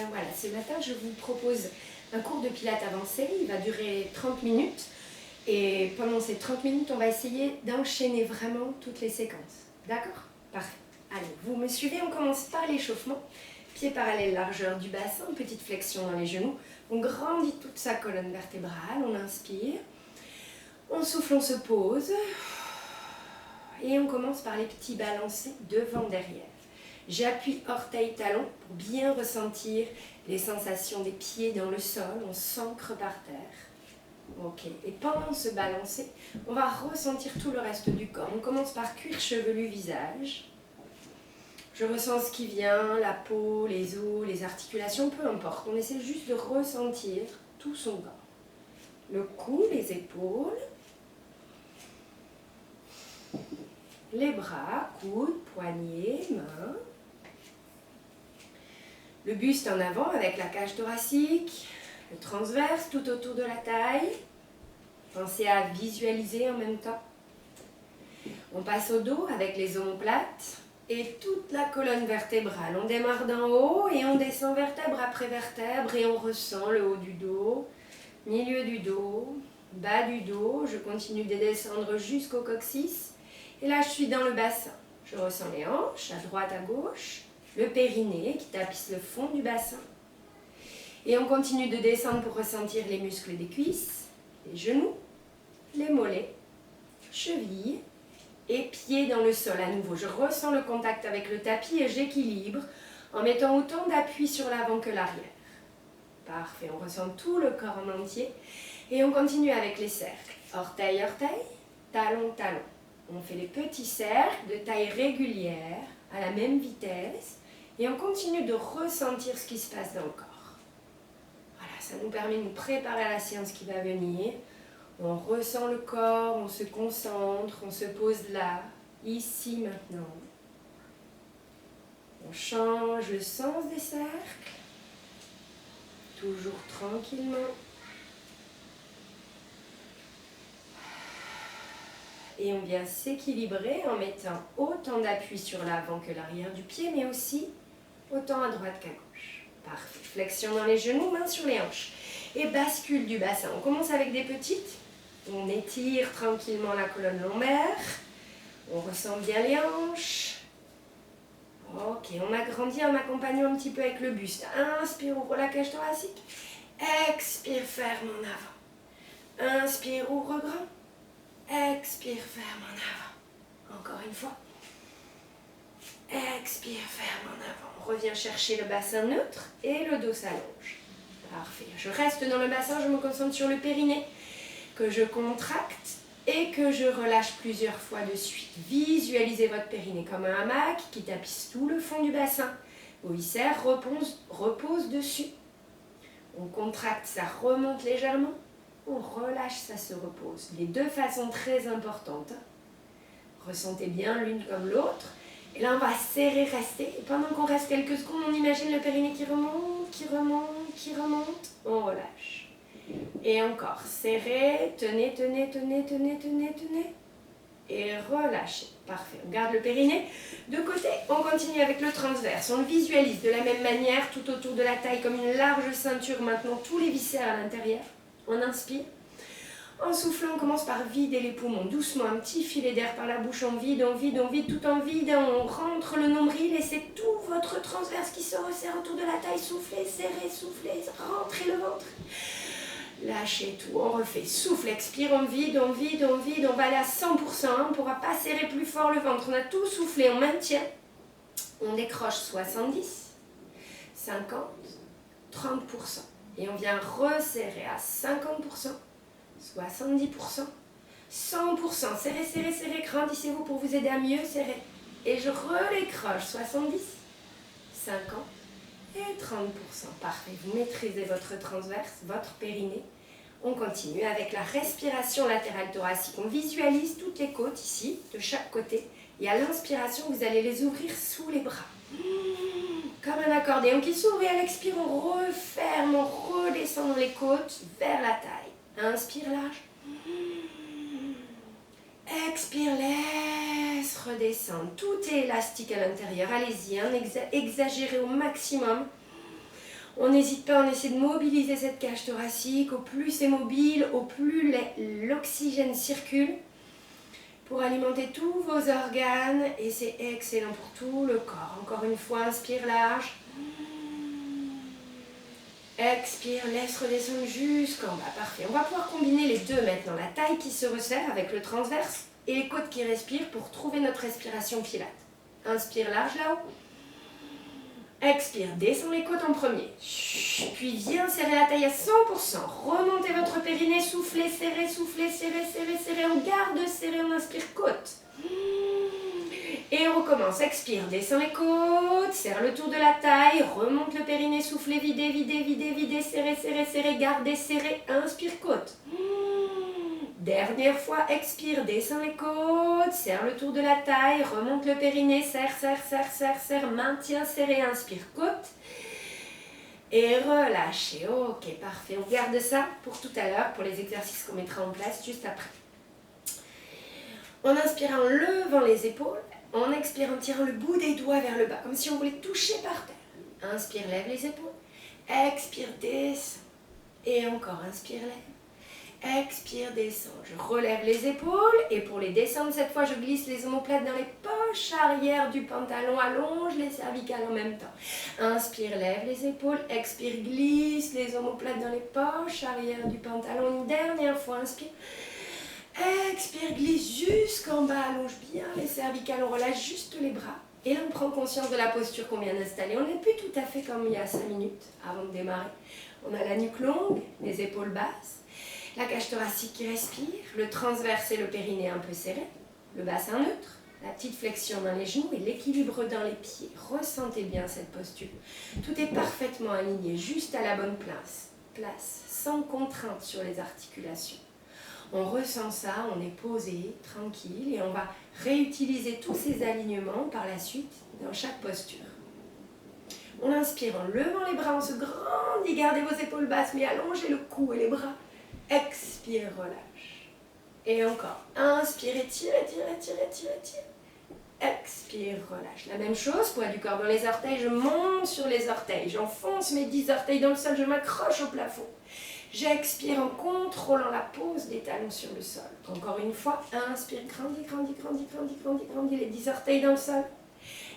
Voilà, ce matin je vous propose un cours de pilates avancé, il va durer 30 minutes et pendant ces 30 minutes on va essayer d'enchaîner vraiment toutes les séquences. D'accord? Parfait. Allez, vous me suivez, on commence par l'échauffement. Pieds parallèles, largeur du bassin, petite flexion dans les genoux. On grandit toute sa colonne vertébrale, on inspire. On souffle, on se pose. Et on commence par les petits balancés devant, derrière. J'appuie orteil, talon pour bien ressentir les sensations des pieds dans le sol. On s'ancre par terre. Ok. Et pendant ce balancé, on va ressentir tout le reste du corps. On commence par cuir chevelu, visage. Je ressens ce qui vient, la peau, les os, les articulations, peu importe. On essaie juste de ressentir tout son corps. Le cou, les épaules, les bras, coudes, poignets, mains. Le buste en avant avec la cage thoracique, le transverse tout autour de la taille. Pensez à visualiser en même temps. On passe au dos avec les omoplates et toute la colonne vertébrale. On démarre d'en haut et on descend vertèbre après vertèbre et on ressent le haut du dos, milieu du dos, bas du dos. Je continue de descendre jusqu'au coccyx. Et là, je suis dans le bassin. Je ressens les hanches, à droite, à gauche, le périnée qui tapisse le fond du bassin. Et on continue de descendre pour ressentir les muscles des cuisses, les genoux, les mollets, chevilles et pieds dans le sol à nouveau. Je ressens le contact avec le tapis et j'équilibre en mettant autant d'appui sur l'avant que l'arrière. Parfait, on ressent tout le corps en entier. Et on continue avec les cercles. Orteil, orteil, talon, talon. On fait les petits cercles de taille régulière, à la même vitesse, et on continue de ressentir ce qui se passe dans le corps. Voilà, ça nous permet de nous préparer à la séance qui va venir. On ressent le corps, on se concentre, on se pose là, ici, maintenant. On change le sens des cercles, toujours tranquillement. Et on vient s'équilibrer en mettant autant d'appui sur l'avant que l'arrière du pied, mais aussi autant à droite qu'à gauche. Parfait. Flexion dans les genoux, mains sur les hanches. Et bascule du bassin. On commence avec des petites. On étire tranquillement la colonne lombaire. On ressent bien les hanches. Ok, on agrandit en accompagnant un petit peu avec le buste. Inspire, ouvre la cage thoracique. Expire, ferme en avant. Inspire, ouvre grand. Expire, ferme en avant. Encore une fois. Expire, ferme en avant. On revient chercher le bassin neutre et le dos s'allonge. Parfait. Je reste dans le bassin, je me concentre sur le périnée que je contracte et que je relâche plusieurs fois de suite. Visualisez votre périnée comme un hamac qui tapisse tout le fond du bassin. Vos viscères reposent dessus. On contracte, ça remonte légèrement. On relâche, ça se repose. Les deux façons très importantes. Ressentez bien l'une comme l'autre. Et là, on va serrer, rester. Et pendant qu'on reste quelques secondes, on imagine le périnée qui remonte, qui remonte, qui remonte. On relâche. Et encore, serrez, tenez, tenez, tenez, tenez, tenez, tenez. Et relâchez. Parfait. On garde le périnée de côté. On continue avec le transverse. On le visualise de la même manière, tout autour de la taille, comme une large ceinture. Maintenant, tous les viscères à l'intérieur. On inspire. En soufflant, on commence par vider les poumons. Doucement, un petit filet d'air par la bouche. On vide, on vide, on vide. Tout en vidant, on rentre le nombril et c'est tout votre transverse qui se resserre autour de la taille. Soufflez, serrez, soufflez, rentrez le ventre. Lâchez tout, on refait. Souffle, expire, on vide, on vide, on vide. On va aller à 100%. On ne pourra pas serrer plus fort le ventre. On a tout soufflé, on maintient. On décroche 70, 50, 30%. Et on vient resserrer à 50%, 70%, 100%. Serrez, serrez, serrez. Grandissez-vous pour vous aider à mieux serrer. Et je relécroche 70, 50 et 30%. Parfait. Vous maîtrisez votre transverse, votre périnée. On continue avec la respiration latérale thoracique. On visualise toutes les côtes ici, de chaque côté. Et à l'inspiration, vous allez les ouvrir sous les bras. Comme un accordéon qui s'ouvre et à l'expire, on referme, on redescend dans les côtes vers la taille. Inspire large. Expire, laisse redescendre. Tout est élastique à l'intérieur. Allez-y, exagérez au maximum. On n'hésite pas, on essaie de mobiliser cette cage thoracique. Au plus c'est mobile, au plus l'oxygène circule pour alimenter tous vos organes. Et c'est excellent pour tout le corps. Encore une fois, inspire large. Expire, laisse redescendre jusqu'en bas. Parfait. On va pouvoir combiner les deux maintenant. La taille qui se resserre avec le transverse et les côtes qui respirent pour trouver notre respiration pilate. Inspire large là-haut. Expire, descends les côtes en premier. Puis viens serrer la taille à 100%. Remontez votre périnée, soufflez, serrez, soufflez, serrez, serrez, serrez. On garde serré, on inspire côte. Et on recommence. Expire, descends les côtes, serre le tour de la taille, remonte le périnée, soufflez, videz, videz, videz, videz, serrez, serrez, serrez, gardez, serrez, inspire côte. Dernière fois, expire, descends les côtes, serre le tour de la taille, remonte le périnée, serre, serre, serre, serre, serre, maintien, serré, inspire, côte. Et relâchez. Ok, parfait. On garde ça pour tout à l'heure, pour les exercices qu'on mettra en place juste après. On inspire en levant les épaules, on expire en tirant le bout des doigts vers le bas, comme si on voulait toucher par terre. Inspire, lève les épaules. Expire, descends. Et encore, inspire, lève. Expire, descends. Je relève les épaules et pour les descendre, cette fois, je glisse les omoplates dans les poches arrière du pantalon. Allonge les cervicales en même temps. Inspire, lève les épaules. Expire, glisse les omoplates dans les poches arrière du pantalon. Une dernière fois, inspire. Expire, glisse jusqu'en bas. Allonge bien les cervicales. On relâche juste les bras. Et là, on prend conscience de la posture qu'on vient d'installer. On n'est plus tout à fait comme il y a 5 minutes avant de démarrer. On a la nuque longue, les épaules basses. La cage thoracique qui respire, le transverse et le périnée un peu serré, le bassin neutre, la petite flexion dans les genoux et l'équilibre dans les pieds. Ressentez bien cette posture. Tout est parfaitement aligné, juste à la bonne place, sans contrainte sur les articulations. On ressent ça, on est posé, tranquille et on va réutiliser tous ces alignements par la suite dans chaque posture. On inspire en levant les bras, on se grandit, gardez vos épaules basses mais allongez le cou et les bras. Expire, relâche. Et encore. Inspire, tirez, tirez, tirez, tirez, tirez. Expire, relâche. La même chose, poids du corps dans les orteils. Je monte sur les orteils. J'enfonce mes 10 orteils dans le sol. Je m'accroche au plafond. J'expire en contrôlant la pose des talons sur le sol. Encore une fois. Inspire, grandis, grandis, grandis, grandis, grandis, grandis. Les 10 orteils dans le sol.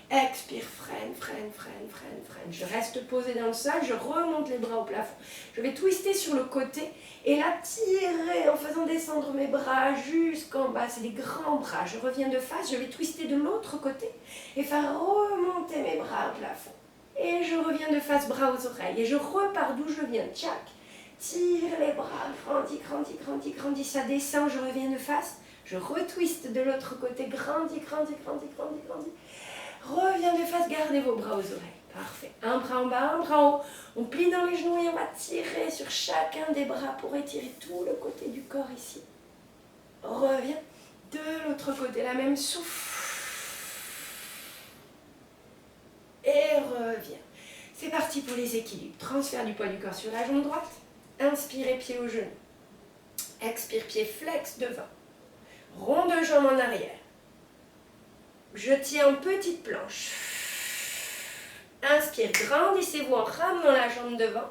Expire, freine, freine, freine, freine, freine. Je reste posé dans le sol, je remonte les bras au plafond. Je vais twister sur le côté et là tirer en faisant descendre mes bras jusqu'en bas. C'est des grands bras. Je reviens de face, je vais twister de l'autre côté et faire remonter mes bras au plafond. Et je reviens de face, bras aux oreilles. Et je repars d'où je viens. Tchac. Tire les bras, grandis, grandis, grandis, grandis. Ça descend, je reviens de face. Je retwiste de l'autre côté. Grandis, grandis, grandis, grandis, grandis. Reviens de face, gardez vos bras aux oreilles. Parfait. Un bras en bas, un bras en haut. On plie dans les genoux et on va tirer sur chacun des bras pour étirer tout le côté du corps ici. Reviens de l'autre côté. La même souffle. Et reviens. C'est parti pour les équilibres. Transfert du poids du corps sur la jambe droite. Inspirez, pied au genou. Expire, pied flex devant. Rond de jambe en arrière. Je tiens en petite planche. Inspire, grandissez-vous en ramenant la jambe devant.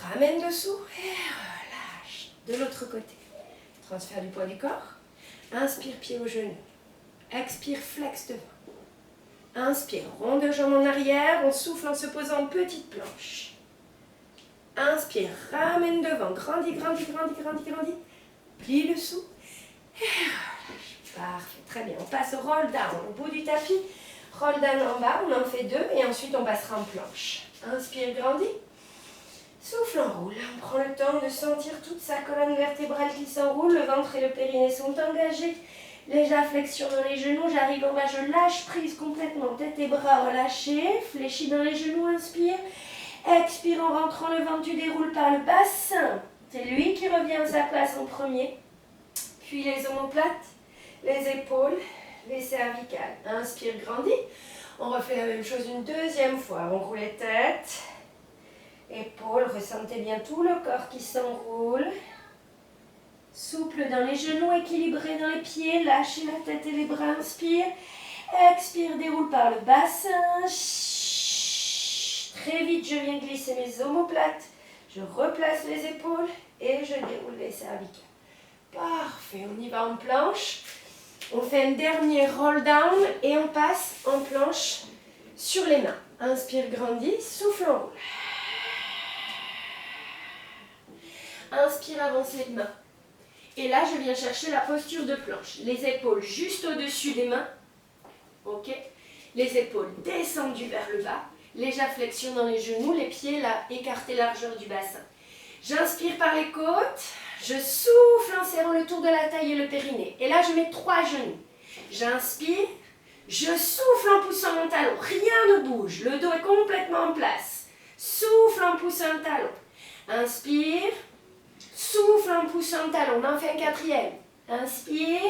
Ramène dessous et relâche. De l'autre côté. Transfert du poids du corps. Inspire, pied au genou. Expire, flex devant. Inspire, rond de jambe en arrière. On souffle en se posant en petite planche. Inspire, ramène devant. Grandis, grandis, grandis, grandis, grandis. Plie le sou et relâche. Parfait, très bien. On passe au roll down au bout du tapis. Roll down en bas, on en fait 2 et ensuite on passera en planche. Inspire, grandis. Souffle, enroule. On prend le temps de sentir toute sa colonne vertébrale qui s'enroule. Le ventre et le périnée sont engagés. Légère flexion dans les genoux. J'arrive en bas, je lâche prise complètement. Tête et bras relâchés. Fléchis dans les genoux, inspire. Expire en rentrant le ventre, tu déroules par le bassin. C'est lui qui revient à sa place en premier. Puis les omoplates. Les épaules, les cervicales. Inspire, grandis. On refait la même chose une deuxième fois. On roule les têtes, épaules. Ressentez bien tout le corps qui s'enroule. Souple dans les genoux, équilibré dans les pieds. Lâchez la tête et les bras. Inspire. Expire, déroule par le bassin. Très vite, je viens glisser mes omoplates. Je replace les épaules et je déroule les cervicales. Parfait, on y va en planche. On fait un dernier roll down et on passe en planche sur les mains. Inspire, grandis, souffle, en roule. Inspire, avance les mains. Et là, je viens chercher la posture de planche. Les épaules juste au-dessus des mains. Ok. Les épaules descendues vers le bas. Légère flexion dans les genoux, les pieds là, écartés largeur du bassin. J'inspire par les côtes. Je souffle en serrant le tour de la taille et le périnée. Et là, je mets 3 genoux. J'inspire. Je souffle en poussant mon talon. Rien ne bouge. Le dos est complètement en place. Souffle en poussant le talon. Inspire. Souffle en poussant le talon. On en fait un 4e. Inspire.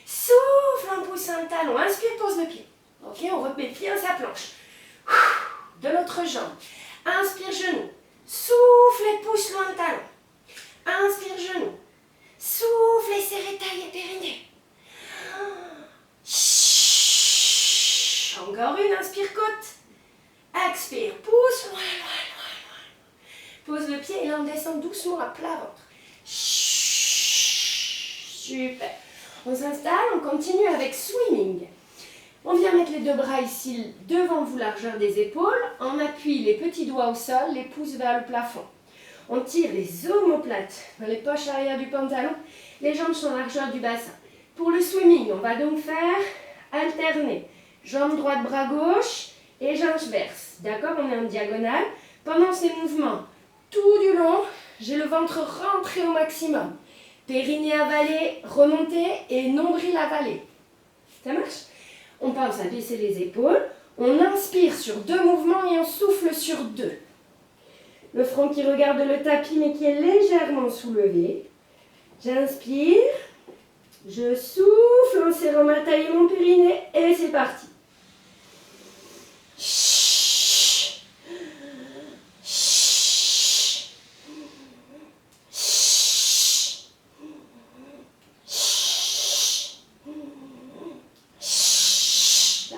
Souffle en poussant le talon. Inspire, pose le pied. Ok, on remet bien sa planche. De l'autre jambe. Inspire, genou. Souffle et pousse loin le talon. Inspire, genou. Souffle et serrez taille et périnée. Encore une, inspire, côte. Expire, pousse loin, loin, loin, loin. Pose le pied et là on descend doucement à plat ventre. Super. On s'installe, on continue avec swimming. On vient mettre les 2 bras ici devant vous, largeur des épaules. On appuie les petits doigts au sol, les pouces vers le plafond. On tire les omoplates dans les poches arrière du pantalon. Les jambes sont largeur du bassin. Pour le swimming, on va donc faire alterner. Jambe droite, bras gauche et j'inverse. D'accord, on est en diagonale. Pendant ces mouvements, tout du long, j'ai le ventre rentré au maximum. Périnée avalé, remonté et nombril avalé. Ça marche? On pense à baisser les épaules. On inspire sur 2 mouvements et on souffle sur 2. Le front qui regarde le tapis mais qui est légèrement soulevé. J'inspire. Je souffle en serrant ma taille et mon périnée et c'est parti.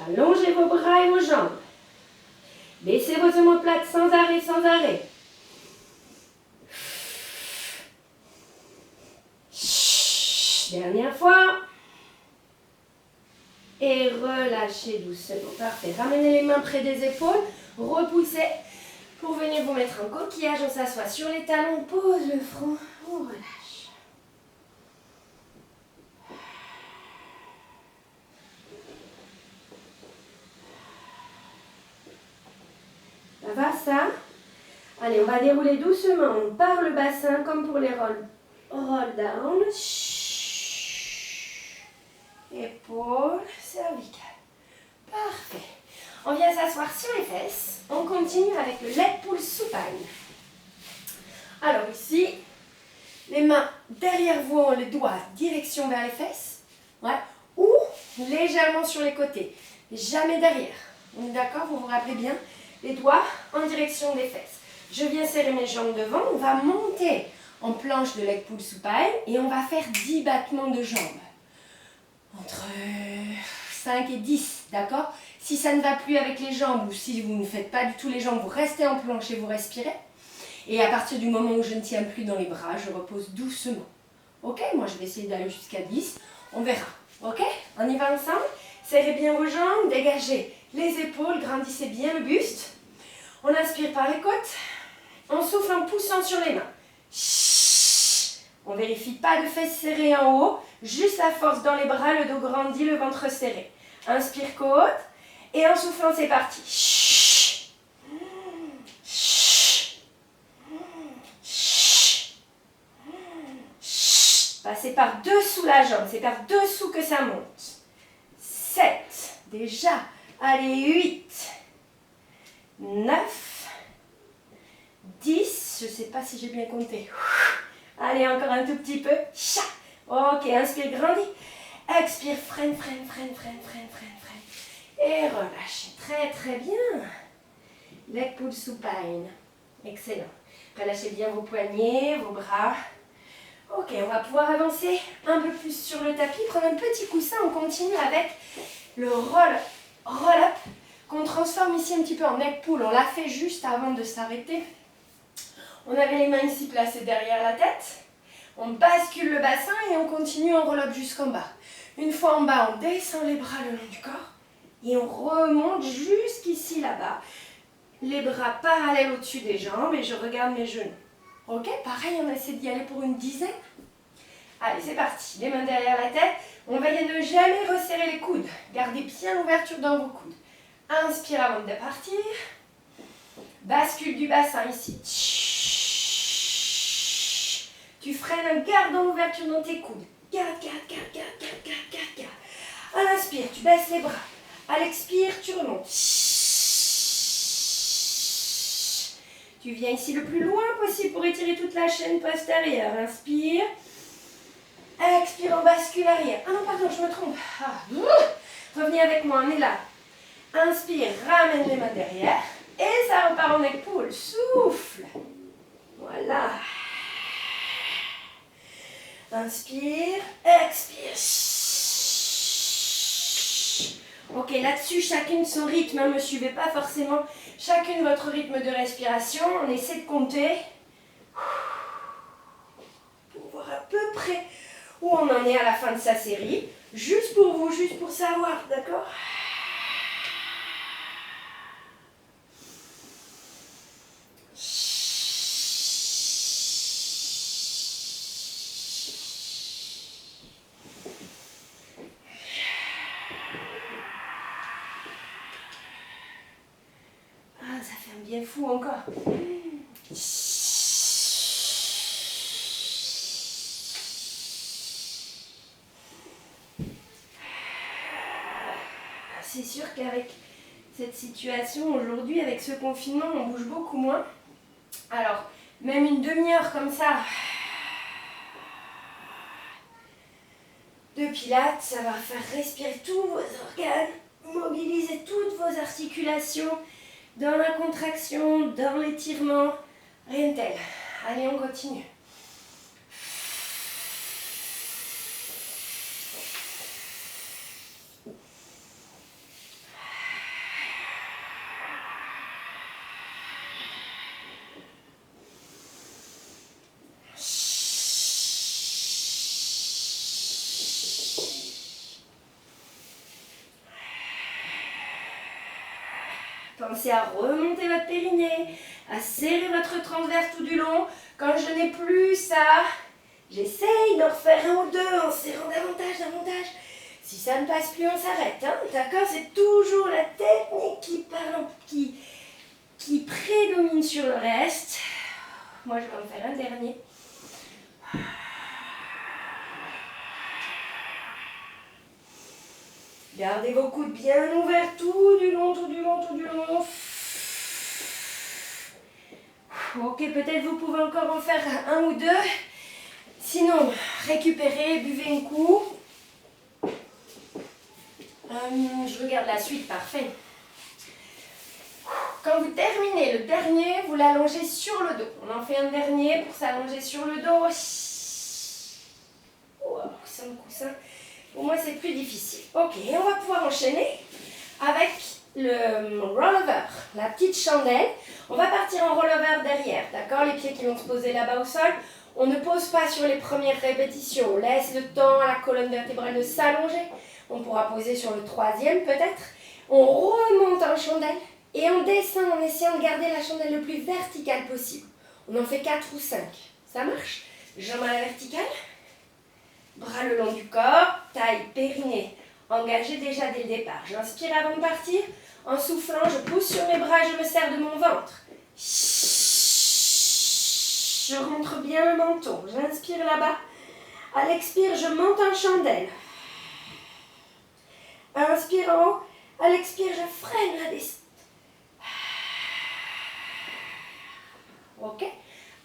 Allongez vos bras et vos jambes. Baissez vos omoplates sans arrêt, sans arrêt. Dernière fois. Et relâchez doucement. Parfait. Ramenez les mains près des épaules. Repoussez pour venir vous mettre en coquillage. On s'assoit sur les talons. On pose le front. On relâche. Ça va ça? Allez, on va dérouler doucement par le bassin comme pour les roll down. Épaules, cervicales. Parfait. On vient s'asseoir sur les fesses. On continue avec le leg pull supine. Alors ici, les mains derrière vous, les doigts direction vers les fesses. Ouais. Ou légèrement sur les côtés. Jamais derrière. On est d'accord? Vous vous rappelez bien? Les doigts en direction des fesses. Je viens serrer mes jambes devant. On va monter en planche de leg pull supine et on va faire 10 battements de jambes. Entre 5 et 10, d'accord? Si ça ne va plus avec les jambes ou si vous ne faites pas du tout les jambes, vous restez en planche et vous respirez. Et à partir du moment où je ne tiens plus dans les bras, je repose doucement. Ok? Moi, je vais essayer d'aller jusqu'à 10. On verra. Ok? On y va ensemble? Serrez bien vos jambes, dégagez les épaules, grandissez bien le buste. On inspire par les côtes. On souffle en poussant sur les mains. On ne vérifie pas de fesses serrées en haut. Juste la force dans les bras, le dos grandi, le ventre serré. Inspire côte. Et en soufflant, c'est parti. Passez par dessous la jambe. C'est par dessous que ça monte. 7. Déjà. Allez, 8. 9. 10. Je ne sais pas si j'ai bien compté. Allez, encore un tout petit peu. Ok, inspire, grandis. Expire, freine. Et relâchez. Très, très bien. Leg pull supine. Excellent. Relâchez bien vos poignets, vos bras. Ok, on va pouvoir avancer un peu plus sur le tapis. Prendre un petit coussin. On continue avec le roll-up contre transforme ici un petit peu en neck pull. On l'a fait juste avant de s'arrêter. On avait les mains ici placées derrière la tête. On bascule le bassin et on continue, on roll up jusqu'en bas. Une fois en bas, on descend les bras le long du corps et on remonte jusqu'ici là-bas. Les bras parallèles au-dessus des jambes et je regarde mes genoux. Ok, pareil, on essaie d'y aller pour une dizaine. Allez, c'est parti. Les mains derrière la tête. On va ne jamais resserrer les coudes. Gardez bien l'ouverture dans vos coudes. Inspire avant de partir. Bascule du bassin ici. Tu freines en gardant l'ouverture dans tes coudes. Garde. À l'inspire, tu baisses les bras. À l'expire, tu remontes. Tu viens ici le plus loin possible pour étirer toute la chaîne postérieure. Inspire. Expire, on bascule arrière. Ah non, pardon, je me trompe. Revenez avec moi, on est là. Inspire, ramène les mains derrière. Et ça repart en neck pull. Souffle. Voilà. Inspire, expire. Ok, là-dessus, chacune son rythme. Ne me suivez pas forcément chacune votre rythme de respiration. On essaie de compter. Pour voir à peu près où on en est à la fin de sa série. Juste pour vous, juste pour savoir, d'accord ? Ah, ça fait un bien fou encore. C'est sûr qu'avec cette situation aujourd'hui, avec ce confinement, on bouge beaucoup moins. Alors, même une demi-heure comme ça de pilates, ça va faire respirer tous vos organes, mobiliser toutes vos articulations dans la contraction, dans l'étirement, rien de tel. Allez, on continue. Pensez à remonter votre périnée, à serrer votre transverse tout du long. Quand je n'ai plus ça, j'essaye d'en refaire un ou deux en serrant davantage. Si ça ne passe plus, on s'arrête. Hein, d'accord ? C'est toujours la technique qui prédomine sur le reste. Moi, je vais en faire un dernier. Gardez vos coudes bien ouverts tout du long. Ok, peut-être vous pouvez encore en faire un ou deux. Sinon, récupérez, buvez un coup. Je regarde la suite, parfait. Quand vous terminez le dernier, vous l'allongez sur le dos. On en fait un dernier pour s'allonger sur le dos. Oh, coussin. Pour moi, c'est plus difficile. Ok, on va pouvoir enchaîner avec le rollover, la petite chandelle. On va partir en rollover derrière, d'accord ? Les pieds qui vont se poser là-bas au sol. On ne pose pas sur les premières répétitions. On laisse le temps à la colonne vertébrale de s'allonger. On pourra poser sur le troisième peut-être. On remonte en chandelle et on descend en essayant de garder la chandelle le plus verticale possible. On en fait 4 ou 5. Ça marche ? Jambes à la verticale. Bras le long du corps, taille, périnée, engagé déjà dès le départ. J'inspire avant de partir. En soufflant, je pousse sur mes bras et je me sers de mon ventre. Je rentre bien le menton. J'inspire là-bas. À l'expire, je monte en chandelle. Inspire en haut. À l'expire, je freine la descente. Ok ?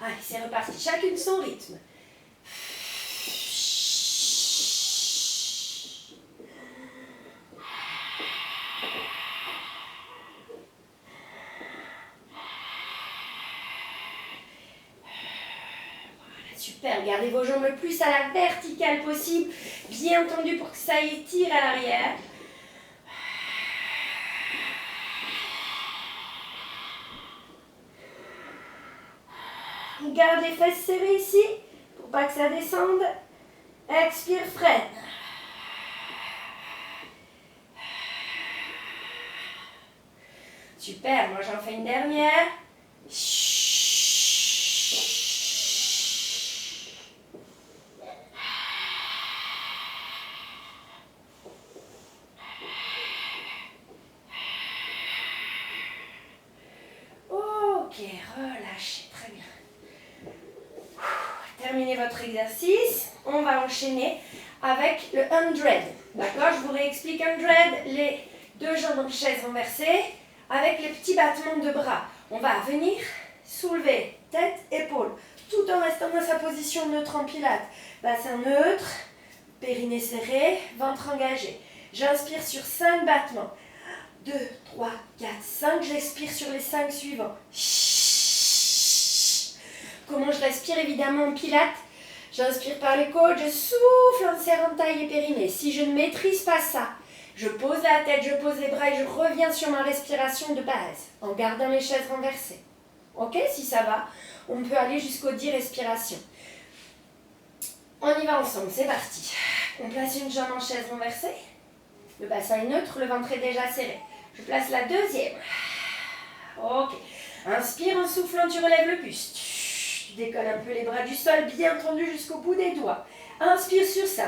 Allez, c'est reparti. Chacune son rythme. Super, gardez vos jambes le plus à la verticale possible, bien tendues pour que ça étire à l'arrière. Garde les fesses serrées ici, pour pas que ça descende. Expire, freine. Super, moi j'en fais une dernière. Ok, relâchez, très bien. Terminez votre exercice. On va enchaîner avec le 100. D'accord, je vous réexplique 100. Les deux jambes en chaise renversée avec les petits battements de bras. On va venir soulever tête, épaule, tout en restant dans sa position neutre en pilates. Bassin neutre, périnée serré, ventre engagé. J'inspire sur 5 battements. 2, 3, 4, 5. J'expire sur les 5 suivants. Comment je respire évidemment en pilates? J'inspire par les côtes, je souffle en serrant taille et périnée. Si je ne maîtrise pas ça, je pose la tête, je pose les bras et je reviens sur ma respiration de base en gardant les chaises renversées. Ok, si ça va, on peut aller jusqu'aux 10 respirations. On y va ensemble, c'est parti. On place une jambe en chaise renversée. Le bassin est neutre, le ventre est déjà serré. Je place la deuxième. Ok. Inspire en soufflant, tu relèves le buste. Tu décolles un peu les bras du sol, bien tendu jusqu'au bout des doigts. Inspire sur 5.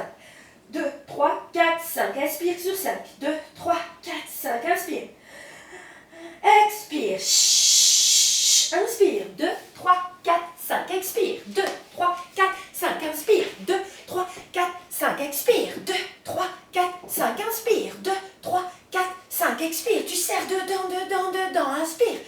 2, 3, 4, 5. Expire sur 5. 2, 3, 4, 5. Inspire. Expire. Inspire. 2, 3, 4, 5. Expire. 2, 3, 4, 5. Inspire. 2, 3, 4, 5. Expire. 2, 3, 4, 5. Inspire. 2, 3, 4, 5. Expire. Tu serres dedans, dedans, dedans. Inspire.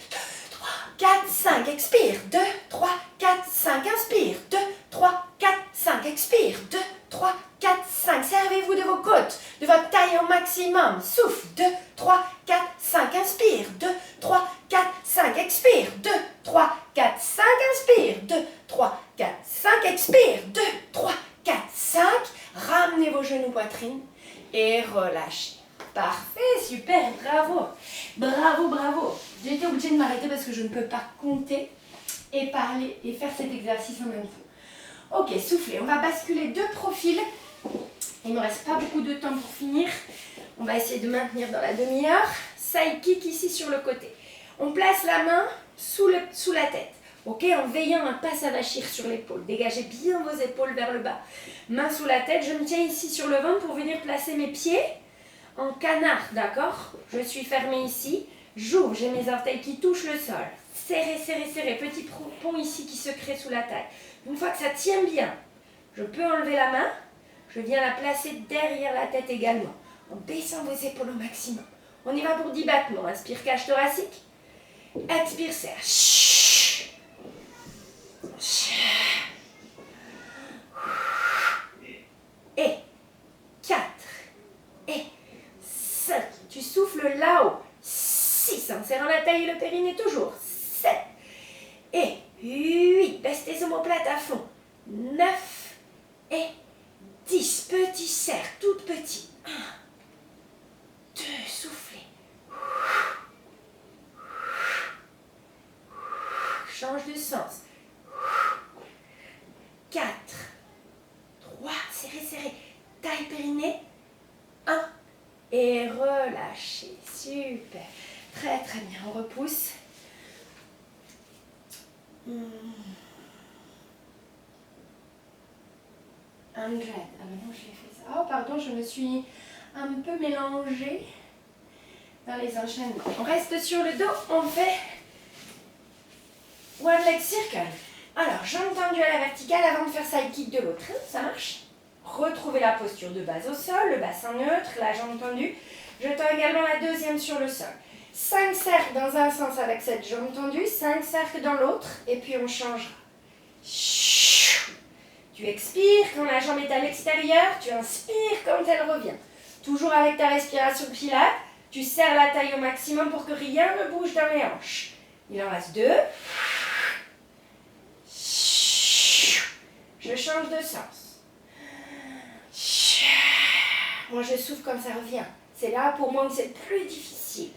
4, 5, expire, 2, 3, 4, 5, inspire, 2, 3, 4, 5, expire, 2, 3, 4, 5, servez-vous de vos côtes, de votre taille au maximum, souffle, 2, 3, 4, 5, inspire, 2, 3, 4, 5, expire, 2, 3, 4, 5, inspire, 2, 3, 4, 5, expire, 2, 3, 4, 5, ramenez vos genoux poitrine et relâchez. Parfait, super, bravo, bravo, bravo. J'ai été obligée de m'arrêter parce que je ne peux pas compter et parler et faire cet exercice en même temps. Ok, soufflez, on va basculer 2 profils. Il ne me reste pas beaucoup de temps pour finir. On va essayer de maintenir dans la demi-heure. Side kick ici sur le côté. On place la main sous la tête. Ok, en veillant à ne pas s'avachir sur l'épaule. Dégagez bien vos épaules vers le bas. Main sous la tête, je me tiens ici sur le ventre pour venir placer mes pieds en canard, d'accord? Je suis fermée ici, j'ouvre, j'ai mes orteils qui touchent le sol. Serrez, serrez, serrez, petit pont ici qui se crée sous la taille. Une fois que ça tient bien, je peux enlever la main, je viens la placer derrière la tête également, en baissant vos épaules au maximum. On y va pour 10 battements, inspire, cage thoracique, expire, serre. Et 4, et 5, tu souffles là-haut, 6, en serrant la taille et le périnée toujours, 7, et 8, baisse tes omoplates à fond, 9, et 10, petit serre, tout petit, 1, 2, soufflez, change de sens, 4, 3, serrez, serrez, taille, périnée, 1, et relâchez. Super. Très très bien. On repousse. 100. Ah mais non, je l'ai fait ça. Oh pardon, je me suis un peu mélangée dans les enchaînements. On reste sur le dos. On fait one leg circle. Alors, jambe tendue à la verticale avant de faire side kick de l'autre. Ça marche? Retrouvez la posture de base au sol, le bassin neutre, la jambe tendue. Je tends également la deuxième sur le sol. 5 cercles dans un sens avec cette jambe tendue, 5 cercles dans l'autre, et puis on changera. Tu expires quand la jambe est à l'extérieur, tu inspires quand elle revient. Toujours avec ta respiration pilates, tu serres la taille au maximum pour que rien ne bouge dans les hanches. Il en reste 2. Je change de sens. Moi, je souffle comme ça revient. C'est là, pour moi, que c'est le plus difficile.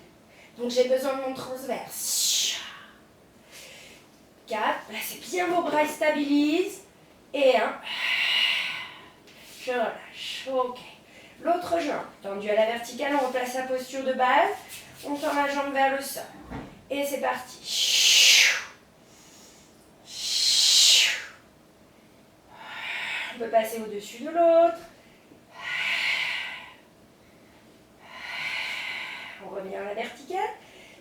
Donc, j'ai besoin de mon transverse. 4, placez bien vos bras, ils stabilisent. Et 1, je relâche, ok. L'autre jambe, tendue à la verticale, on replace la posture de base, on tend la jambe vers le sol. Et c'est parti. On peut passer au-dessus de l'autre. On revient à la verticale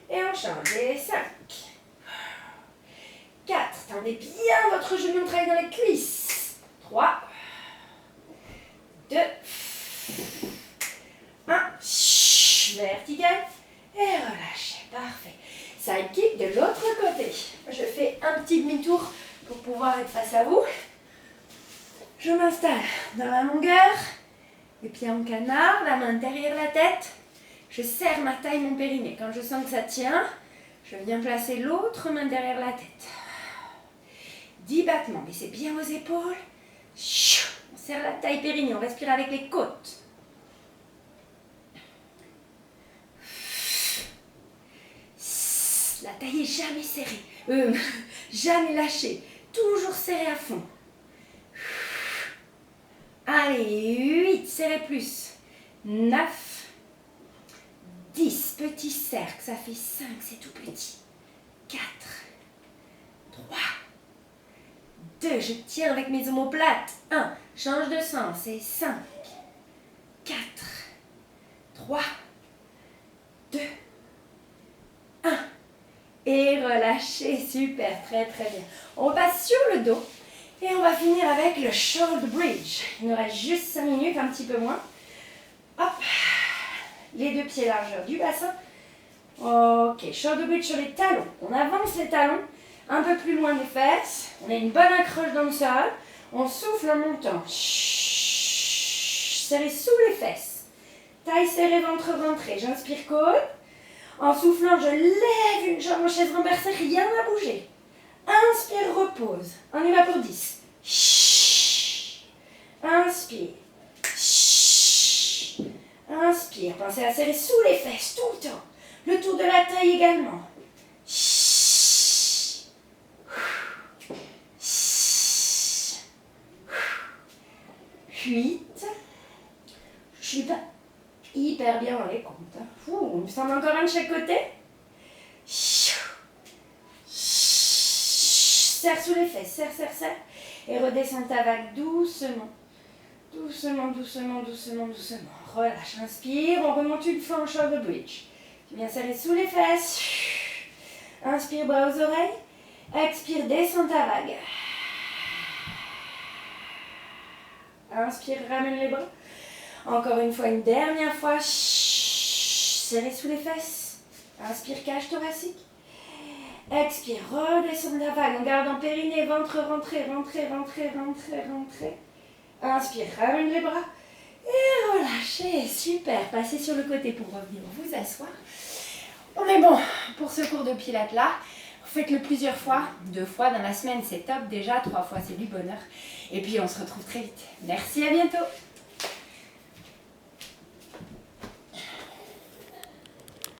et on change. Et 5, 4, tendez bien votre genou, on travaille dans les cuisses. 3, 2, 1, vertical et relâchez, parfait. Side kick de l'autre côté. Je fais un petit demi-tour pour pouvoir être face à vous. Je m'installe dans la longueur, les pieds en canard, la main derrière la tête. Je serre ma taille, mon périnée. Quand je sens que ça tient, je viens placer l'autre main derrière la tête. 10 battements, baissez bien vos épaules. On serre la taille périnée, on respire avec les côtes. La taille est jamais serrée, jamais lâchée, toujours serrée à fond. Allez, 8, serrez plus. 9, 10, petit cercle, ça fait 5, c'est tout petit. 4, 3, 2, je tiens avec mes omoplates. 1, change de sens, et 5, 4, 3, 2, 1. Et relâchez, super, très très bien. On passe sur le dos et on va finir avec le shoulder bridge. Il nous reste juste 5 minutes, un petit peu moins. Hop, les deux pieds largeur du bassin. Ok, shoulder bridge sur les talons. On avance les talons un peu plus loin des fesses. On a une bonne accroche dans le sol. On souffle en montant. Serrez sous les fesses. Taille serrée, ventre rentré. J'inspire côte. En soufflant, je lève une jambe en chaise renversée, rien à bouger. Inspire, repose. On y va pour 10. Inspire. Inspire. Pensez à serrer sous les fesses tout le temps. Le tour de la taille également. 8. Je suis pas hyper bien dans les comptes. Il me semble encore un de chaque côté. Serre sous les fesses, serre, serre, serre. Et redescends ta vague doucement. Doucement, doucement, doucement, doucement. Relâche, inspire. On remonte une fois en shoulder bridge. Tu viens serrer sous les fesses. Inspire, bras aux oreilles. Expire, descends ta vague. Inspire, ramène les bras. Encore une fois, une dernière fois. Serrez sous les fesses. Inspire, cage thoracique. Expire, redescends la vague en gardant périnée, ventre, rentrez, rentrez, rentrez, rentrez, rentrez. Inspire, ramène les bras. Et relâchez. Super. Passez sur le côté pour revenir vous asseoir. On est bon pour ce cours de pilates là. Faites-le plusieurs fois. 2 fois dans la semaine, c'est top déjà. 3 fois, c'est du bonheur. Et puis, on se retrouve très vite. Merci, à bientôt.